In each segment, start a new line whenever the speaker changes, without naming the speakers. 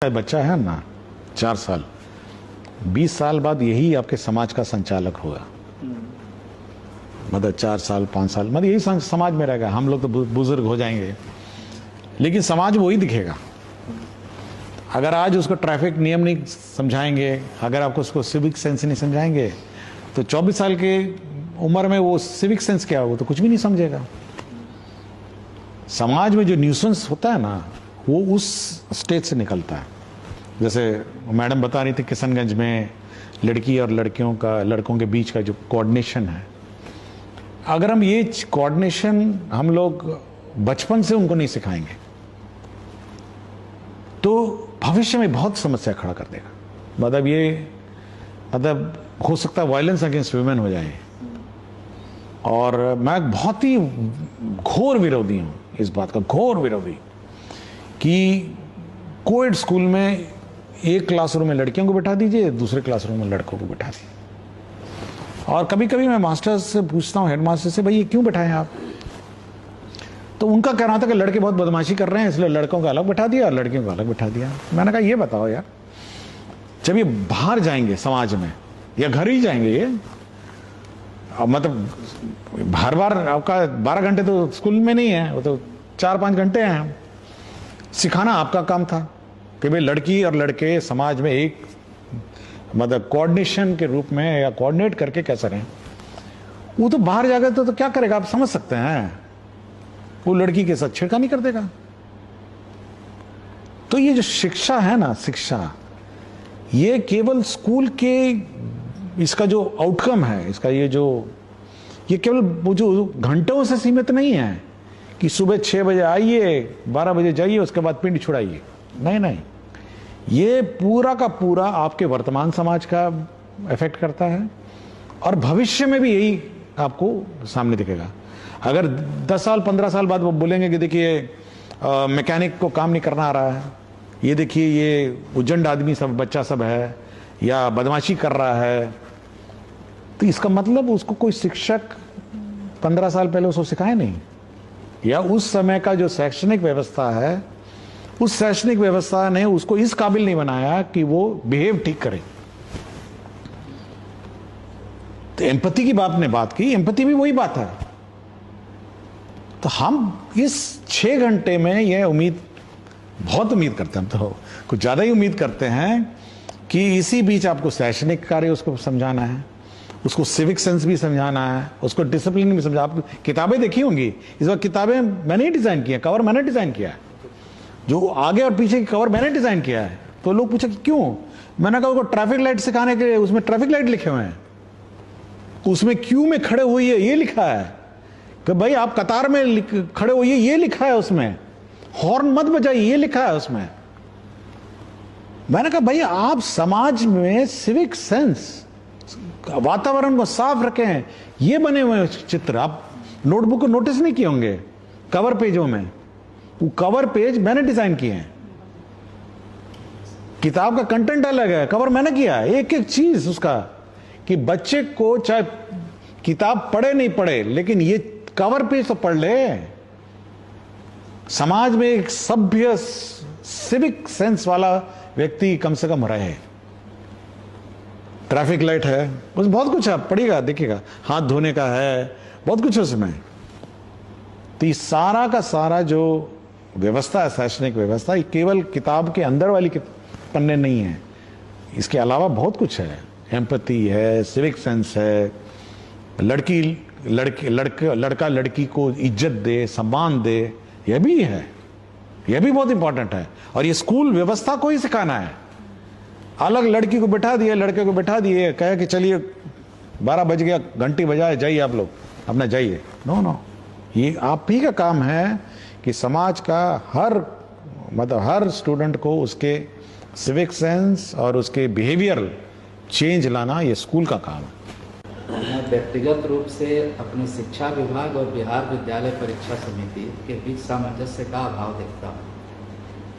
बच्चा है ना 4 साल 20 साल बाद यही आपके समाज का संचालक होगा। मतलब 4 साल 5 साल मतलब यही समाज में रहेगा। हम लोग तो बुजुर्ग हो जाएंगे लेकिन समाज वही दिखेगा। अगर आज उसको ट्रैफिक नियम नहीं समझाएंगे, अगर आपको उसको सिविक सेंस नहीं समझाएंगे तो 24 साल के उम्र में वो सिविक सेंस क्या हो तो कुछ भी नहीं समझेगा। समाज में जो न्यूसेंस होता है ना वो उस स्टेज से निकलता है। जैसे मैडम बता रही थी किशनगंज में लड़की और लड़कों के बीच का जो कोऑर्डिनेशन है, अगर हम ये कोऑर्डिनेशन हम लोग बचपन से उनको नहीं सिखाएंगे तो भविष्य में बहुत समस्या खड़ा कर देगा। मतलब हो सकता है वायलेंस अगेंस्ट वुमेन हो जाए। और मैं बहुत ही घोर विरोधी हूं इस बात का, घोर विरोधी कि कोएड स्कूल में एक क्लासरूम में लड़कियों को बैठा दीजिए, दूसरे क्लासरूम में लड़कों को बैठा दीजिए। और कभी कभी मैं मास्टर से पूछता हूँ, हेडमास्टर से, भाई ये क्यों बैठाएं आप? तो उनका कहना था कि लड़के बहुत बदमाशी कर रहे हैं इसलिए लड़कों को अलग बैठा दिया और लड़कियों को अलग बैठा दिया। मैंने कहा ये बताओ यार, जब ये बाहर जाएंगे समाज में या घर ही जाएंगे ये, मतलब हर बार आपका 12 घंटे तो स्कूल में नहीं है, वो तो 4-5 घंटे हैं। सिखाना आपका काम था कि भाई लड़की और लड़के समाज में एक मतलब कोऑर्डिनेशन के रूप में या कोऑर्डिनेट करके कैसे रहें। वो तो बाहर जाकर तो क्या करेगा आप समझ सकते हैं, वो लड़की के साथ छेड़खानी कर देगा। तो ये जो शिक्षा है ना, शिक्षा ये केवल स्कूल के इसका जो आउटकम है, इसका ये केवल वो जो घंटों से सीमित नहीं है कि सुबह 6 बजे आइए 12 बजे जाइए उसके बाद पिंड छुड़ाइए। नहीं, ये पूरा का पूरा आपके वर्तमान समाज का इफेक्ट करता है और भविष्य में भी यही आपको सामने दिखेगा। अगर 10 साल 15 साल बाद वो बोलेंगे कि देखिए मैकेनिक को काम नहीं करना आ रहा है, ये देखिए ये उजंड आदमी सब बच्चा सब है या बदमाशी कर रहा है, तो इसका मतलब उसको कोई शिक्षक 15 साल पहले उसको सिखाए नहीं, या उस समय का जो शैक्षणिक व्यवस्था है उस शैक्षणिक व्यवस्था ने उसको इस काबिल नहीं बनाया कि वो बिहेव ठीक करे। तो एम्पैथी की आपने बात की, एम्पैथी भी वही बात है। तो हम इस 6 घंटे में यह बहुत उम्मीद करते हैं, हम तो कुछ ज्यादा ही उम्मीद करते हैं कि इसी बीच आपको शैक्षणिक कार्य उसको समझाना है, उसको सिविक सेंस भी समझाना है, उसको डिसिप्लिन भी समझा। आप किताबें देखी होंगी, इस बार किताबें मैंने ही डिजाइन किया, कवर मैंने डिजाइन किया है, जो आगे और पीछे की कवर मैंने डिजाइन किया है। तो लोग पूछे कि क्यों? मैंने कहा ट्रैफिक लाइट सिखाने के लिए उसमें ट्रैफिक लाइट लिखे हुए हैं, उसमें क्यू में खड़े हुई है ये लिखा है कि भाई आप कतार में खड़े होइए ये लिखा है, उसमें हॉर्न मत बजाइए ये लिखा है उसमें। मैंने कहा भाई आप समाज में सिविक सेंस, वातावरण को साफ रखें, ये बने हुए चित्र आप नोटबुक को नोटिस नहीं किए होंगे कवर पेजों में, वो कवर पेज मैंने डिजाइन किए हैं। किताब का कंटेंट अलग है, कवर मैंने किया है, एक एक चीज उसका, कि बच्चे को चाहे किताब पढ़े नहीं पढ़े लेकिन ये कवर पेज तो पढ़ ले। समाज में एक सभ्य सिविक सेंस वाला व्यक्ति कम से कम रहे। ट्रैफिक लाइट है, उसमें बहुत कुछ है, पढ़िएगा देखिएगा, हाथ धोने का है, बहुत कुछ है उसमें। तो ये सारा का सारा जो व्यवस्था है, शैक्षणिक व्यवस्था, ये केवल किताब के अंदर वाली पन्ने नहीं है, इसके अलावा बहुत कुछ है। एम्पैथी है, सिविक सेंस है, लड़का लड़की को इज्जत दे, सम्मान दे, यह भी है, यह भी बहुत इंपॉर्टेंट है। और ये स्कूल व्यवस्था को ही सिखाना है। अलग लड़की को बैठा दिए, लड़के को बैठा दिए, कहे कि चलिए 12 बज गया, घंटी बजाए, जाइए आप लोग अपना जाइए। नो, ये आप ही का काम है कि समाज का हर स्टूडेंट को उसके सिविक सेंस और उसके बिहेवियर चेंज लाना, ये स्कूल का काम है।
मैं व्यक्तिगत रूप से अपने शिक्षा विभाग और बिहार विद्यालय परीक्षा समिति के बीच सामंजस्य का अभाव देखता हूँ।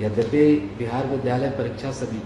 यद्यपि बिहार विद्यालय परीक्षा समिति